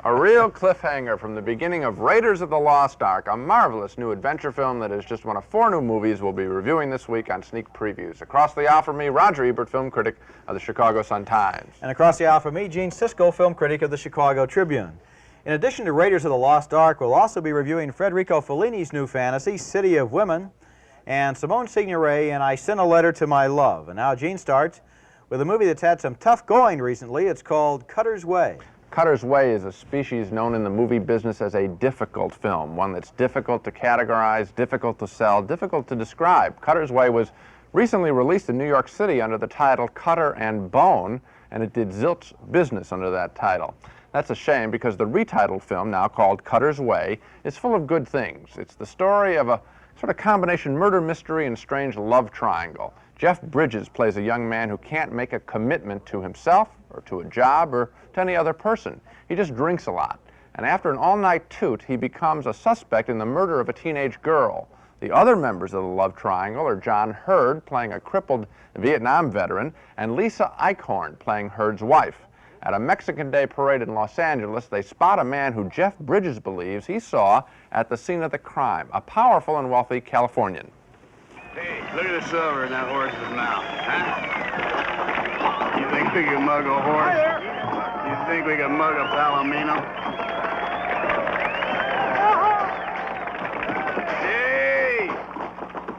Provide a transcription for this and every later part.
A real cliffhanger from the beginning of Raiders of the Lost Ark, a marvelous new adventure film that is just one of 4 new movies we'll be reviewing this week on Sneak Previews. Across the aisle from me, Roger Ebert, film critic of the Chicago Sun-Times. And across the aisle from me, Gene Siskel, film critic of the Chicago Tribune. In addition to Raiders of the Lost Ark, we'll also be reviewing Federico Fellini's new fantasy, City of Women, and Simone Signoret in I Sent a Letter to My Love. And now Gene starts with a movie that's had some tough going recently. It's called Cutter's Way. Cutter's Way is a species known in the movie business as a difficult film, one that's difficult to categorize, difficult to sell, difficult to describe. Cutter's Way was recently released in New York City under the title Cutter and Bone, and it did zilch business under that title. That's a shame because the retitled film, now called Cutter's Way, is full of good things. It's the story of a sort of combination murder mystery and strange love triangle. Jeff Bridges plays a young man who can't make a commitment to himself or to a job or to any other person. He just drinks a lot. And after an all-night toot, he becomes a suspect in the murder of a teenage girl. The other members of the love triangle are John Hurd, playing a crippled Vietnam veteran, and Lisa Eichhorn, playing Hurd's wife. At a Mexican Day parade in Los Angeles, they spot a man who Jeff Bridges believes he saw at the scene of the crime, a powerful and wealthy Californian. Hey, look at the silver in that horse's mouth, huh? You think we can mug a horse? You think we can mug a palomino? Hey!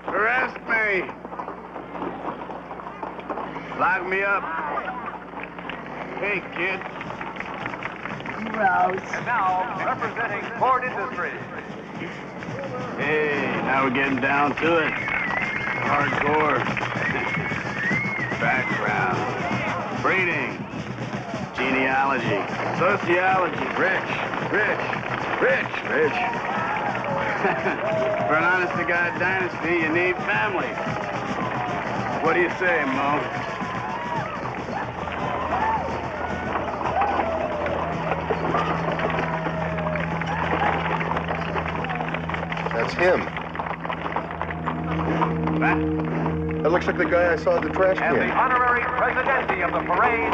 Arrest me! Lock me up. Hey, kid. Gross. And now, representing Ford Industries. Hey, now we're getting down to it. Hardcore. Background. Breeding. Genealogy. Sociology. Rich. For an honest-to-God dynasty, you need family. What do you say, Mo? That's him. That looks like the guy I saw at the trash And can. the honorary presidente of the parade,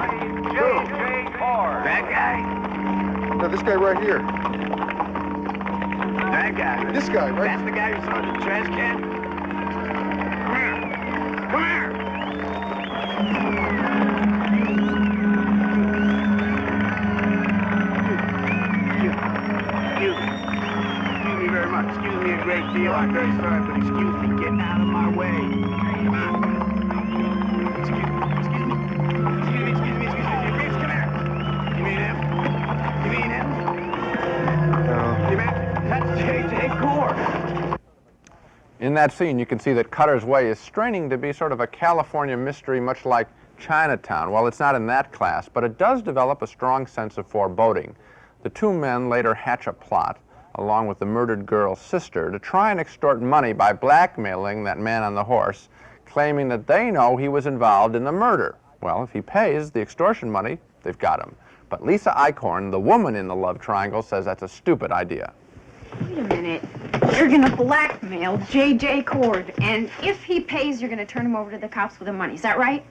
J.J. Ford. That guy? No, this guy right here. That guy? This guy, right? That's the guy who saw the trash can? Come here. Come here. Excuse me very much. Excuse me a great deal. I'm very sorry, but excuse me. Get out of my way. Come on. Excuse me. Come here. You mean him? No. You mean? That's J.J. Ford. In that scene, you can see that Cutter's Way is straining to be sort of a California mystery, much like Chinatown. Well, it's not in that class, but it does develop a strong sense of foreboding. The 2 men later hatch a plot, along with the murdered girl's sister, to try and extort money by blackmailing that man on the horse, claiming that they know he was involved in the murder. Well, if he pays the extortion money, they've got him. But Lisa Eichhorn, the woman in the love triangle, says that's a stupid idea. Wait a minute. You're going to blackmail J.J. Cord, and if he pays, you're going to turn him over to the cops with the money. Is that right?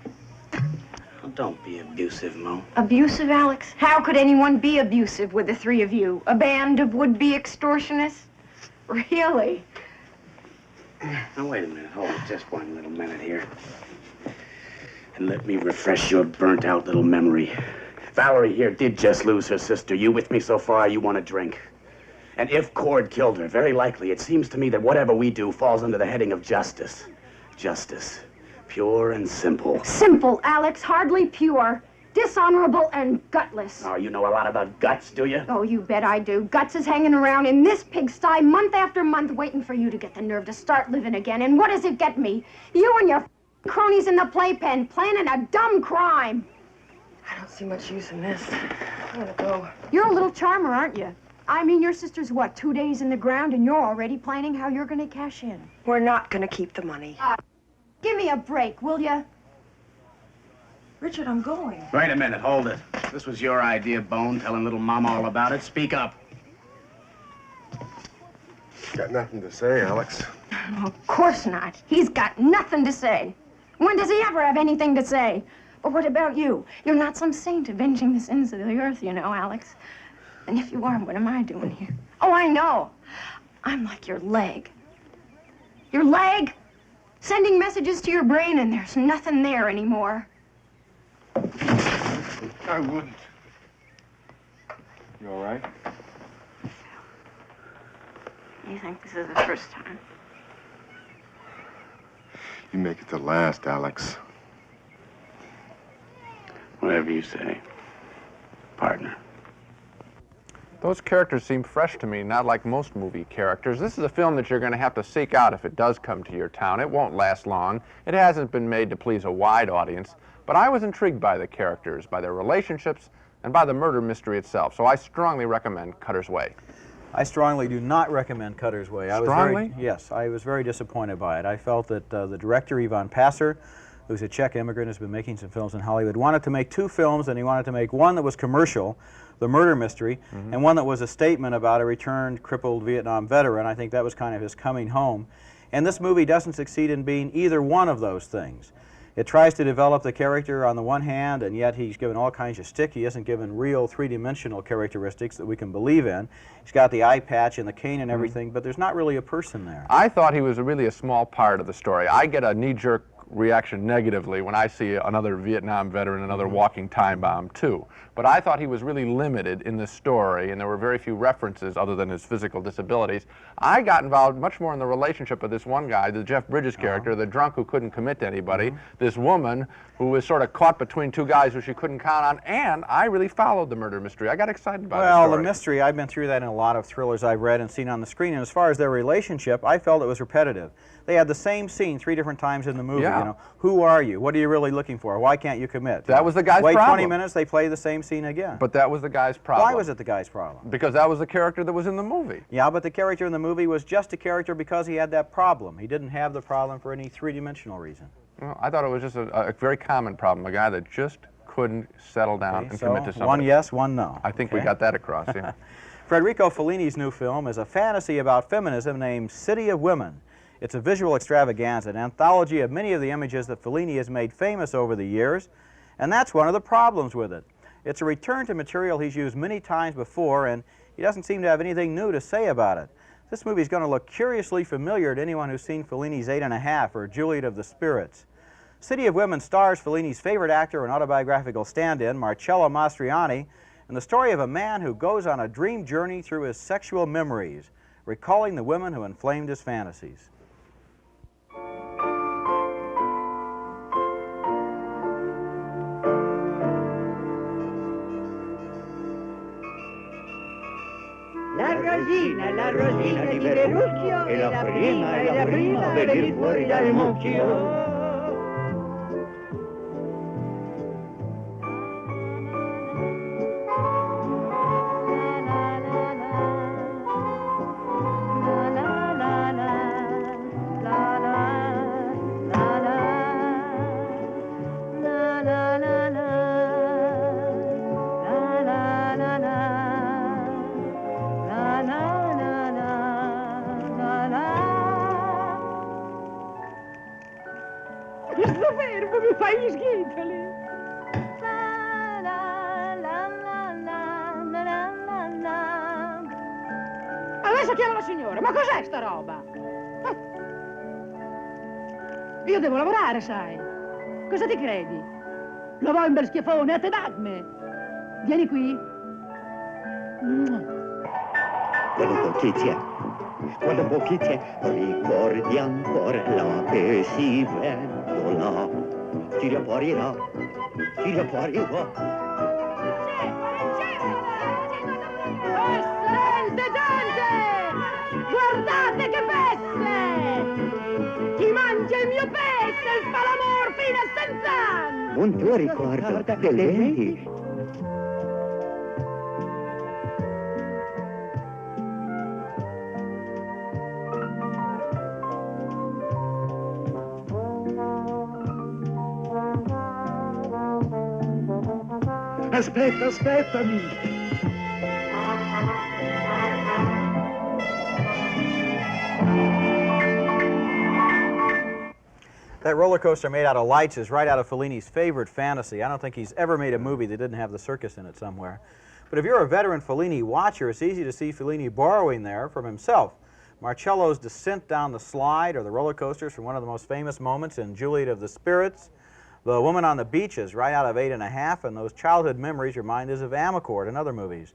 Don't be abusive, Mo. Abusive, Alex? How could anyone be abusive with the 3 of you? A band of would-be extortionists? Really? Now, wait a minute. Hold it just one little minute here. And let me refresh your burnt-out little memory. Valerie here did just lose her sister. You with me so far? You want a drink? And if Cord killed her, very likely, it seems to me that whatever we do falls under the heading of justice. Justice. Pure and simple. Simple, Alex, hardly pure. Dishonorable and gutless. Oh, you know a lot about guts, do you? Oh, you bet I do. Guts is hanging around in this pigsty month after month waiting for you to get the nerve to start living again. And what does it get me? You and your cronies in the playpen planning a dumb crime. I don't see much use in this. I'm gonna go. You're a little charmer, aren't you? I mean, your sister's, what, 2 days in the ground, and you're already planning how you're gonna cash in. We're not gonna keep the money. Give me a break, will you? Richard, I'm going. Wait a minute, hold it. This was your idea, Bone, telling little Mama all about it. Speak up. Got nothing to say, Alex. Oh, of course not. He's got nothing to say. When does he ever have anything to say? But what about you? You're not some saint avenging the sins of the earth, you know, Alex. And if you are, what am I doing here? Oh, I know. I'm like your leg. Your leg? Sending messages to your brain and there's nothing there anymore. I wouldn't. You all right? You think this is the first time? You make it the last, Alex. Whatever you say, partner. Those characters seem fresh to me, not like most movie characters. This is a film that you're going to have to seek out if it does come to your town. It won't last long. It hasn't been made to please a wide audience. But I was intrigued by the characters, by their relationships, and by the murder mystery itself. So I strongly recommend Cutter's Way. I strongly do not recommend Cutter's Way. Strongly? Yes, I was very disappointed by it. I felt that the director, Ivan Passer, who's a Czech immigrant, has been making some films in Hollywood, wanted to make two films, and he wanted to make one that was commercial, the murder mystery, and one that was a statement about a returned, crippled Vietnam veteran. I think that was kind of his coming home. And this movie doesn't succeed in being either one of those things. It tries to develop the character on the one hand, and yet he's given all kinds of stick. He isn't given real three-dimensional characteristics that we can believe in. He's got the eye patch and the cane and everything, but there's not really a person there. I thought he was really a small part of the story. I get a knee-jerk reaction negatively when I see another Vietnam veteran, another walking time bomb too. But I thought he was really limited in this story, and there were very few references other than his physical disabilities. I got involved much more in the relationship of this one guy, the Jeff Bridges character, the drunk who couldn't commit to anybody, this woman who was sort of caught between two guys who she couldn't count on, and I really followed the murder mystery. I got excited about the story. Well, the mystery, I've been through that in a lot of thrillers I've read and seen on the screen, and as far as their relationship, I felt it was repetitive. They had the same scene 3 different times in the movie, Yeah. you know. Who are you? What are you really looking for? Why can't you commit? That was the guy's Wait problem. 20 minutes, they play the same scene again. But that was the guy's problem. Why was it the guy's problem? Because that was the character that was in the movie. Yeah, but the character in the movie was just a character because he had that problem. He didn't have the problem for any three-dimensional reason. Well, I thought it was just a very common problem, a guy that just couldn't settle down and commit to something. One yes, one no. I think we Okay. got that across, yeah. Federico Fellini's new film is a fantasy about feminism named City of Women. It's a visual extravaganza, an anthology of many of the images that Fellini has made famous over the years, and that's one of the problems with it. It's a return to material he's used many times before, and he doesn't seem to have anything new to say about it. This movie's going to look curiously familiar to anyone who's seen Fellini's 8.5 or Juliet of the Spirits. City of Women stars Fellini's favorite actor and autobiographical stand-in, Marcello Mastroianni, and the story of a man who goes on a dream journey through his sexual memories, recalling the women who inflamed his fantasies. La rosina di Verrucchio è la prima a venir fuori dal mucchio. Sto fermo, mi fai gli sghintoli. Adesso chiamo la signora, ma cos'è sta roba? Io devo lavorare, sai. Cosa ti credi? Lo vuoi un bel schiaffone? A te dagme! Vieni qui. Quella bocchizia, ricordi ancora la pesivendola. Tira fuori là, tira fuori qua. Eccellente, gente! Guardate che peste! Chi mangia il mio peste fa l'amor fino a senz'anni! Un tuo ricordo del lei. Aspetta, aspettami! That roller coaster made out of lights is right out of Fellini's favorite fantasy. I don't think he's ever made a movie that didn't have the circus in it somewhere. But if you're a veteran Fellini watcher, it's easy to see Fellini borrowing there from himself. Marcello's descent down the slide or the roller coasters from one of the most famous moments in Juliet of the Spirits. The Woman on the Beach is right out of 8½, and those childhood memories remind us of Amarcord and other movies.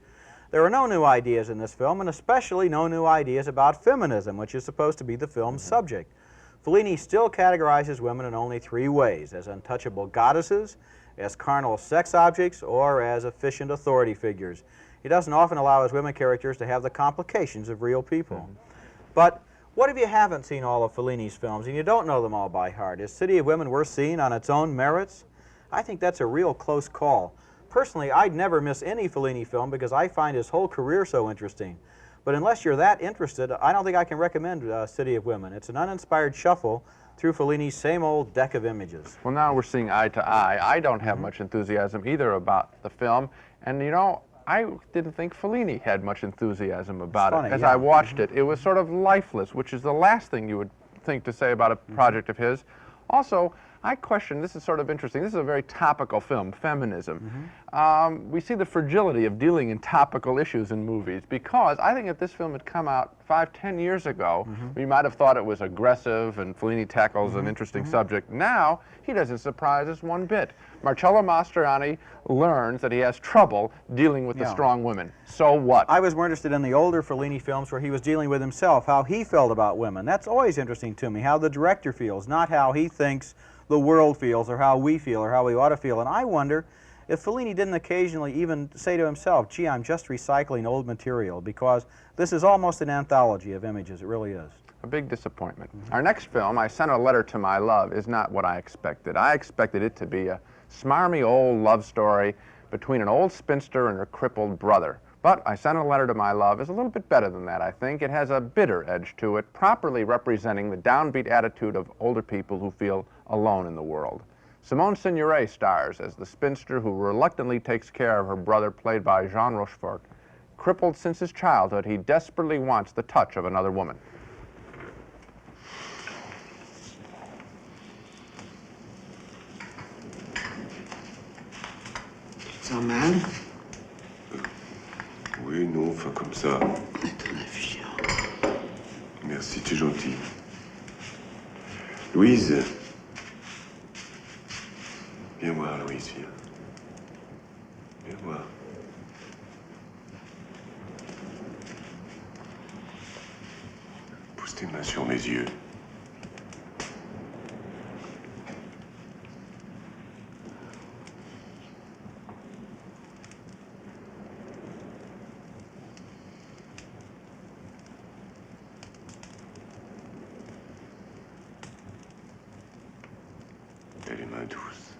There are no new ideas in this film, and especially no new ideas about feminism, which is supposed to be the film's subject. Fellini still categorizes women in only 3 ways: as untouchable goddesses, as carnal sex objects, or as efficient authority figures. He doesn't often allow his women characters to have the complications of real people. But what if you haven't seen all of Fellini's films and you don't know them all by heart? Is City of Women worth seeing on its own merits? I think that's a real close call. Personally, I'd never miss any Fellini film because I find his whole career so interesting. But unless you're that interested, I don't think I can recommend City of Women. It's an uninspired shuffle through Fellini's same old deck of images. Well, now we're seeing eye to eye. I don't have much enthusiasm either about the film, and you know, I didn't think Fellini had much enthusiasm about it. As I watched it, it was sort of lifeless, which is the last thing you would think to say about a project of his. Also, I question, this is sort of interesting, this is a very topical film, feminism. We see the fragility of dealing in topical issues in movies, because I think if this film had come out 5–10 years ago, we might have thought it was aggressive and Fellini tackles an interesting subject. Now, he doesn't surprise us one bit. Marcello Mastroianni learns that he has trouble dealing with the strong women. So what? I was more interested in the older Fellini films where he was dealing with himself, how he felt about women. That's always interesting to me, how the director feels, not how he thinks the world feels or how we feel or how we ought to feel. And I wonder if Fellini didn't occasionally even say to himself, gee, I'm just recycling old material, because this is almost an anthology of images. It really is. A big disappointment. Our next film, I Sent a Letter to My Love, is not what I expected. I expected it to be a smarmy old love story between an old spinster and her crippled brother. But I Sent a Letter to My Love is a little bit better than that, I think. It has a bitter edge to it, properly representing the downbeat attitude of older people who feel alone in the world. Simone Signoret stars as the spinster who reluctantly takes care of her brother, played by Jean Rochefort. Crippled since his childhood, he desperately wants the touch of another woman. Ça va mal? Oui, non, enfin comme ça. Merci, tu es gentil. Louise. Viens voir, Louise, viens. Viens voir. Pousse tes mains sur mes yeux. Et les mains douces.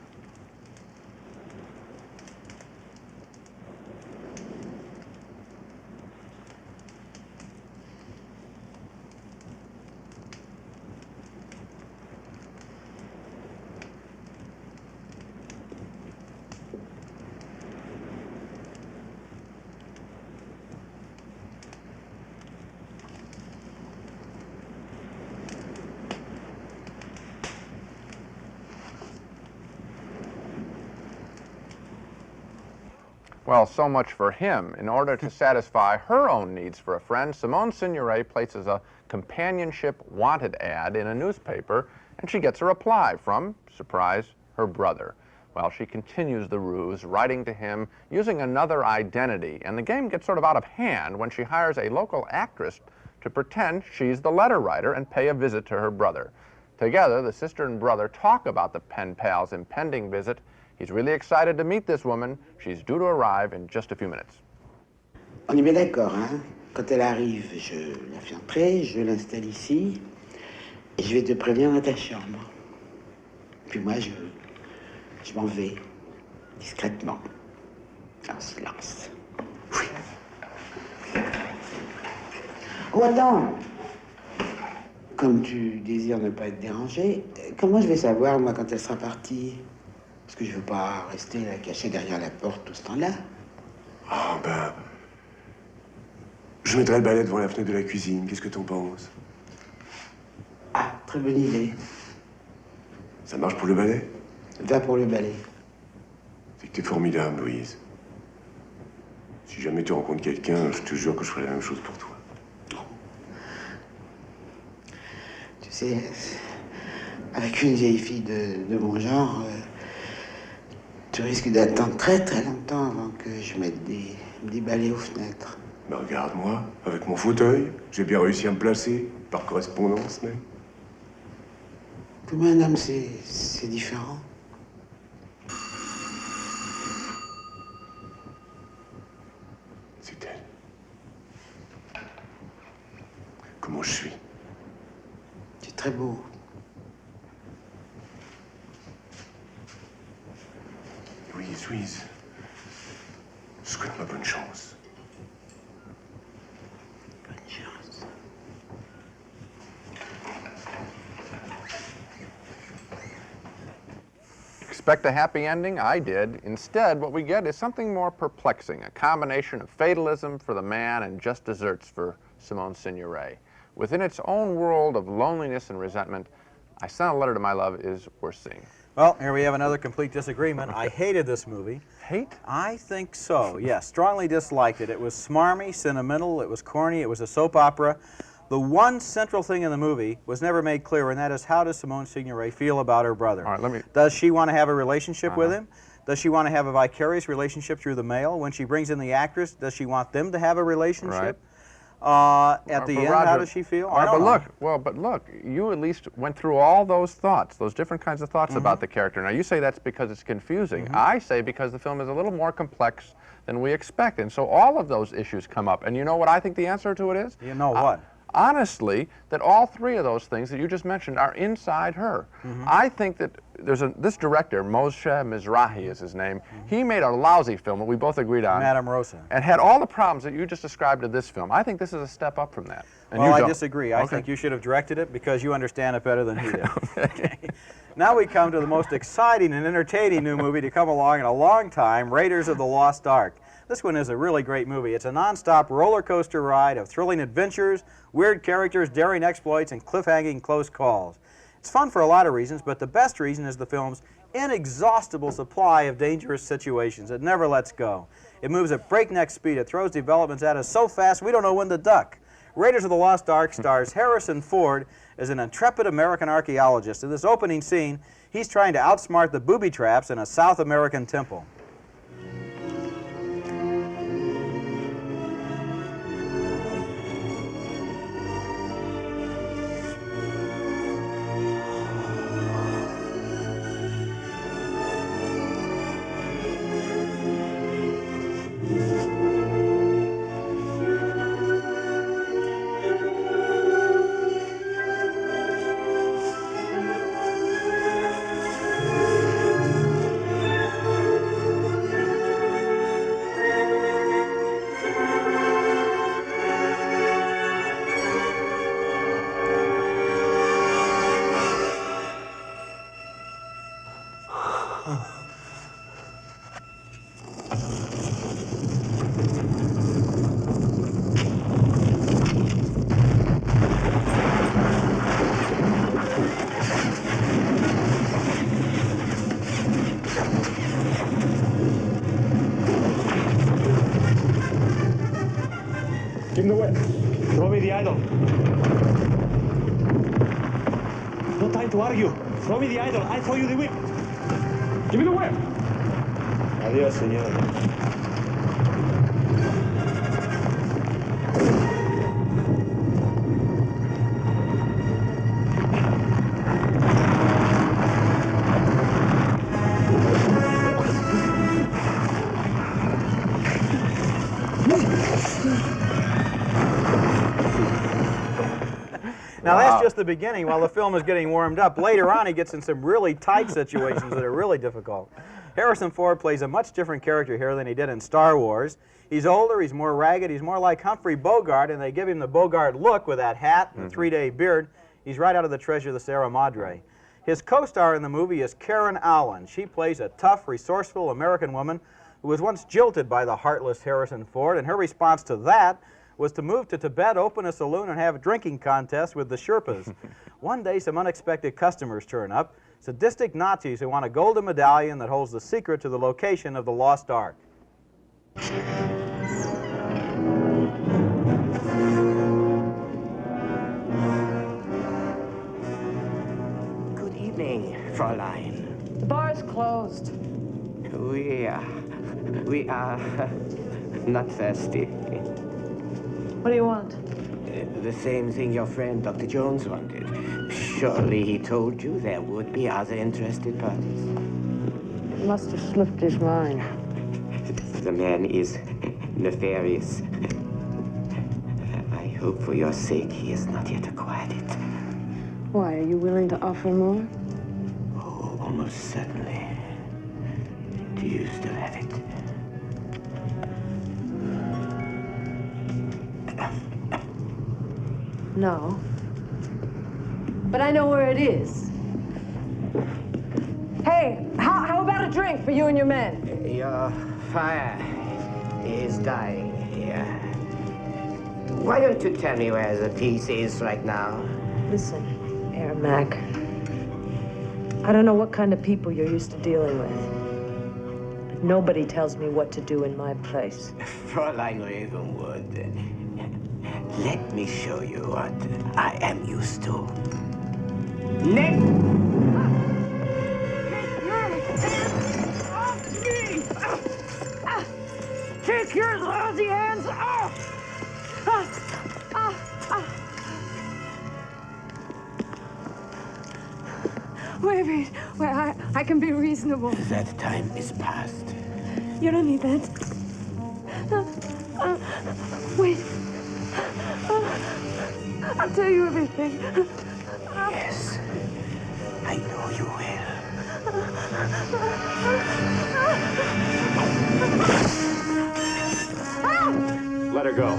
Well, so much for him. In order to satisfy her own needs for a friend, Simone Signoret places a companionship wanted ad in a newspaper, and she gets a reply from, surprise, her brother, while she continues the ruse, writing to him using another identity. And the game gets sort of out of hand when she hires a local actress to pretend she's the letter writer and pay a visit to her brother. Together, the sister and brother talk about the pen pal's impending visit. He's really excited to meet this woman. She's due to arrive in just a few minutes. On est bien d'accord, hein? Quand elle arrive, je la fais entrer, je l'installe ici, et je vais te prévenir dans ta chambre. Puis moi, je m'en vais, discrètement, en silence. Oui. Oh, attends! Comme tu désires ne pas être dérangé, comment je vais savoir, moi, quand elle sera partie? Parce que je veux pas rester là, caché derrière la porte tout ce temps-là. Ah, ben... Je mettrai le balai devant la fenêtre de la cuisine. Qu'est-ce que t'en penses? Ah, très bonne idée. Ça marche pour le balai? Va pour le balai. C'est que t'es formidable, Louise. Si jamais tu rencontres quelqu'un, je te jure que je ferai la même chose pour toi. Tu sais, avec une vieille fille de mon genre, tu risques d'attendre très très longtemps avant que je mette des balais aux fenêtres. Mais regarde-moi, avec mon fauteuil, j'ai bien réussi à me placer, par correspondance même. Pour moi, un homme, c'est différent. C'est elle. Comment je suis? C'est très beau. Louise, je souhaite ma bonne chance. Bonne chance. Expect a happy ending? I did. Instead, what we get is something more perplexing, a combination of fatalism for the man and just desserts for Simone Signoret. Within its own world of loneliness and resentment, I Sent a Letter to My Love is worth seeing. Well, here we have another complete disagreement. I hated this movie. Hate? I think so, yes. Strongly disliked it. It was smarmy, sentimental, it was corny, it was a soap opera. The one central thing in the movie was never made clear, and that is, how does Simone Signoret feel about her brother? All right, Does she want to have a relationship with him? Does she want to have a vicarious relationship through the mail? When she brings in the actress, does she want them to have a relationship? At the end, Roger, how does she feel? I don't know. But look, you at least went through all those thoughts, those different kinds of thoughts about the character. Now, you say that's because it's confusing. I say because the film is a little more complex than we expect. And so all of those issues come up. And you know what I think the answer to it is? You know what? Honestly, that all three of those things that you just mentioned are inside her. I think that this director, Moshe Mizrahi is his name, he made a lousy film that we both agreed on. Madame Rosa. And had all the problems that you just described in this film. I think this is a step up from that. And Well, you I don't. disagree. I think you should have directed it because you understand it better than he did. Okay. Now we come to the most exciting and entertaining new movie to come along in a long time, Raiders of the Lost Ark. This one is a really great movie. It's a non-stop roller coaster ride of thrilling adventures, weird characters, daring exploits, and cliff-hanging close calls. It's fun for a lot of reasons, but the best reason is the film's inexhaustible supply of dangerous situations. It never lets go. It moves at breakneck speed. It throws developments at us so fast we don't know when to duck. Raiders of the Lost Ark stars Harrison Ford as an intrepid American archaeologist. In this opening scene, he's trying to outsmart the booby traps in a South American temple. Give him the whip. Throw me the idol. No time to argue. Throw me the idol. I throw you the whip. Give me the whip. Adiós, señor. Now that's just the beginning while the film is getting warmed up. Later on he gets in some really tight situations that are really difficult. Harrison Ford plays a much different character here than he did in Star Wars. He's older, he's more ragged, he's more like Humphrey Bogart, and they give him the Bogart look with that hat and the three-day beard. He's right out of the Treasure of the Sierra Madre. His co-star in the movie is Karen Allen. She plays a tough, resourceful American woman who was once jilted by the heartless Harrison Ford, and her response to that was to move to Tibet, open a saloon, and have a drinking contest with the Sherpas. One day, some unexpected customers turn up, sadistic Nazis who want a golden medallion that holds the secret to the location of the Lost Ark. Good evening, Fräulein. The bar's closed. We are not thirsty. What do you want? The same thing your friend Dr. Jones wanted. Surely he told you there would be other interested parties. It must have slipped his mind. The man is nefarious. I hope for your sake he has not yet acquired it. Why, are you willing to offer more? Oh, almost certainly. Do you still have it? No. But I know where it is. Hey, how about a drink for you and your men? Your fire is dying here. Why don't you tell me where the piece is right now? Listen, Mac. I don't know what kind of people you're used to dealing with. But nobody tells me what to do in my place. Fräulein Ravenwood, let me show you what I am used to. Nick! Take your lousy hands off! Wait, I can be reasonable. That time is past. You don't need that. Wait. I'll tell you everything. Yes, I know you will. Let her go.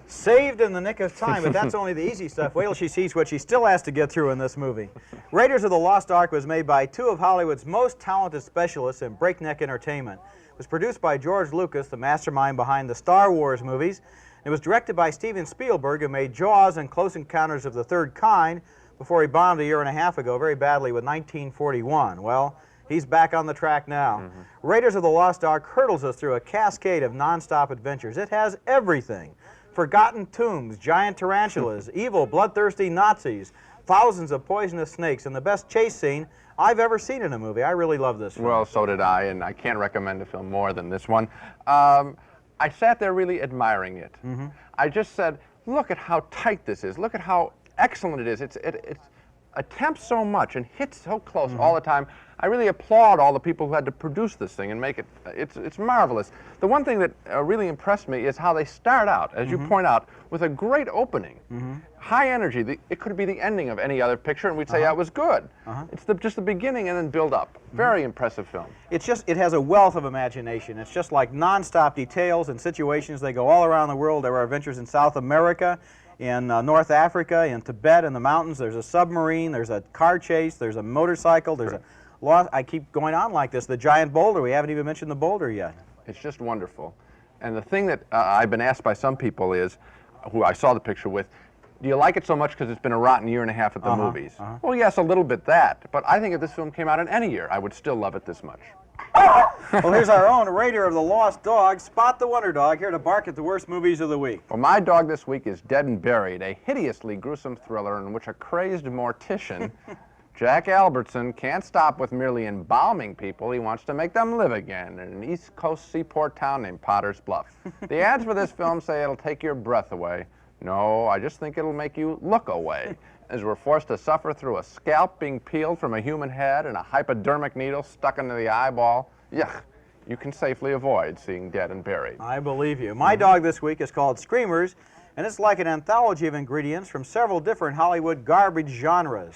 Saved in the nick of time, but that's only the easy stuff. Wait till she sees what she still has to get through in this movie. Raiders of the Lost Ark was made by two of Hollywood's most talented specialists in breakneck entertainment. It was produced by George Lucas, the mastermind behind the Star Wars movies. It was directed by Steven Spielberg, who made Jaws and Close Encounters of the Third Kind before he bombed a year and a half ago very badly with 1941. Well, he's back on the track now. Raiders of the Lost Ark hurdles us through a cascade of non-stop adventures. It has everything. Forgotten tombs, giant tarantulas, evil, bloodthirsty Nazis, thousands of poisonous snakes, and the best chase scene I've ever seen in a movie. I really love this film. Well, so did I, and I can't recommend a film more than this one. I sat there really admiring it. I just said, look at how tight this is. Look at how excellent it is. It attempts so much and hits so close all the time. I really applaud all the people who had to produce this thing and make it. It's marvelous. The one thing that really impressed me is how they start out, as you point out, with a great opening. High energy. It could be the ending of any other picture, and we'd say, yeah, it was good. It's just the beginning and then build up. Very impressive film. It has a wealth of imagination. It's just like non-stop details and situations. They go all around the world. There are adventures in South America, in North Africa, in Tibet, in the mountains. There's a submarine, there's a car chase, there's a motorcycle, there's a lost. I keep going on like this. The giant boulder, we haven't even mentioned the boulder yet. It's just wonderful. And the thing that I've been asked by some people is, who I saw the picture with, do you like it so much because it's been a rotten year and a half at the movies? Well, yes, a little bit that. But I think if this film came out in any year, I would still love it this much. Well, here's our own raider of the lost dog, Spot the Wonder Dog, here to bark at the worst movies of the week. Well, my dog this week is Dead and Buried, a hideously gruesome thriller in which a crazed mortician, Jack Albertson, can't stop with merely embalming people. He wants to make them live again in an East Coast seaport town named Potter's Bluff. The ads for this film say it'll take your breath away. No, I just think it'll make you look away, as we're forced to suffer through a scalp being peeled from a human head and a hypodermic needle stuck into the eyeball. Yuck. You can safely avoid seeing Dead and Buried. I believe you. My dog this week is called Screamers, and it's like an anthology of ingredients from several different Hollywood garbage genres.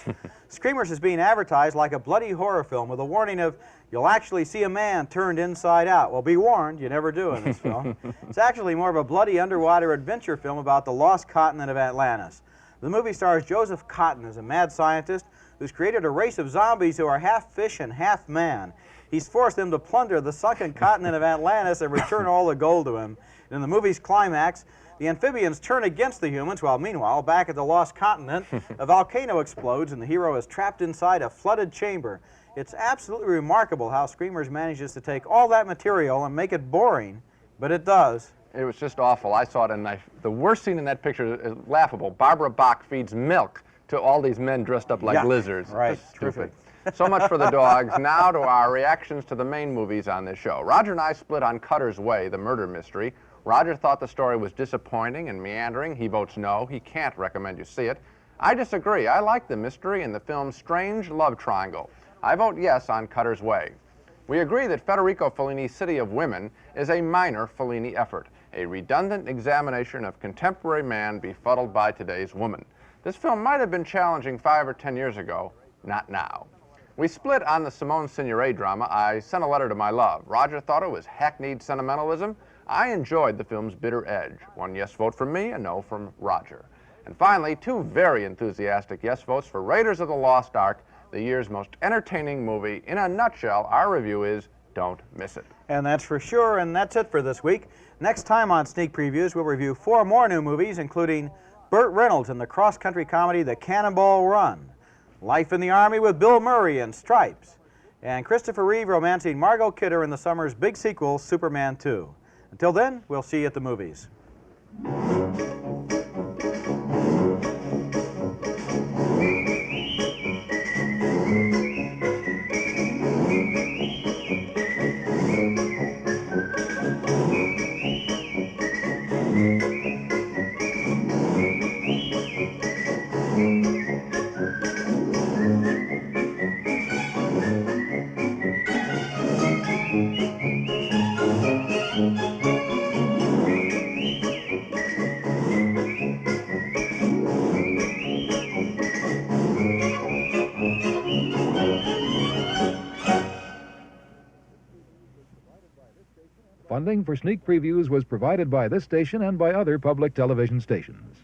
Screamers is being advertised like a bloody horror film with a warning of, you'll actually see a man turned inside out. Well, be warned, you never do in this film. It's actually more of a bloody underwater adventure film about the lost continent of Atlantis. The movie stars Joseph Cotton as a mad scientist who's created a race of zombies who are half fish and half man. He's forced them to plunder the sunken continent of Atlantis and return all the gold to him. And in the movie's climax, the amphibians turn against the humans, while meanwhile, back at the lost continent, a volcano explodes and the hero is trapped inside a flooded chamber. It's absolutely remarkable how Screamers manages to take all that material and make it boring, but it does. It was just awful. I saw it, and the worst scene in that picture is laughable. Barbara Bach feeds milk to all these men dressed up like lizards. Right, Just stupid. So much for the dogs. Now to our reactions to the main movies on this show. Roger and I split on Cutter's Way, the murder mystery. Roger thought the story was disappointing and meandering. He votes no. He can't recommend you see it. I disagree. I like the mystery and the film's strange love triangle. I vote yes on Cutter's Way. We agree that Federico Fellini's City of Women is a minor Fellini effort, a redundant examination of contemporary man befuddled by today's woman. This film might have been challenging 5 or 10 years ago, not now. We split on the Simone Signoret drama, I Sent a Letter to My Love. Roger thought it was hackneyed sentimentalism. I enjoyed the film's bitter edge. One yes vote from me, a no from Roger. And finally, 2 very enthusiastic yes votes for Raiders of the Lost Ark, the year's most entertaining movie. In a nutshell, our review is don't miss it. And that's for sure, and that's it for this week. Next time on Sneak Previews, we'll review 4 more new movies, including Burt Reynolds in the cross-country comedy The Cannonball Run, Life in the Army with Bill Murray in Stripes, and Christopher Reeve romancing Margot Kidder in the summer's big sequel, Superman 2. Until then, we'll see you at the movies. Funding for Sneak Previews was provided by this station and by other public television stations.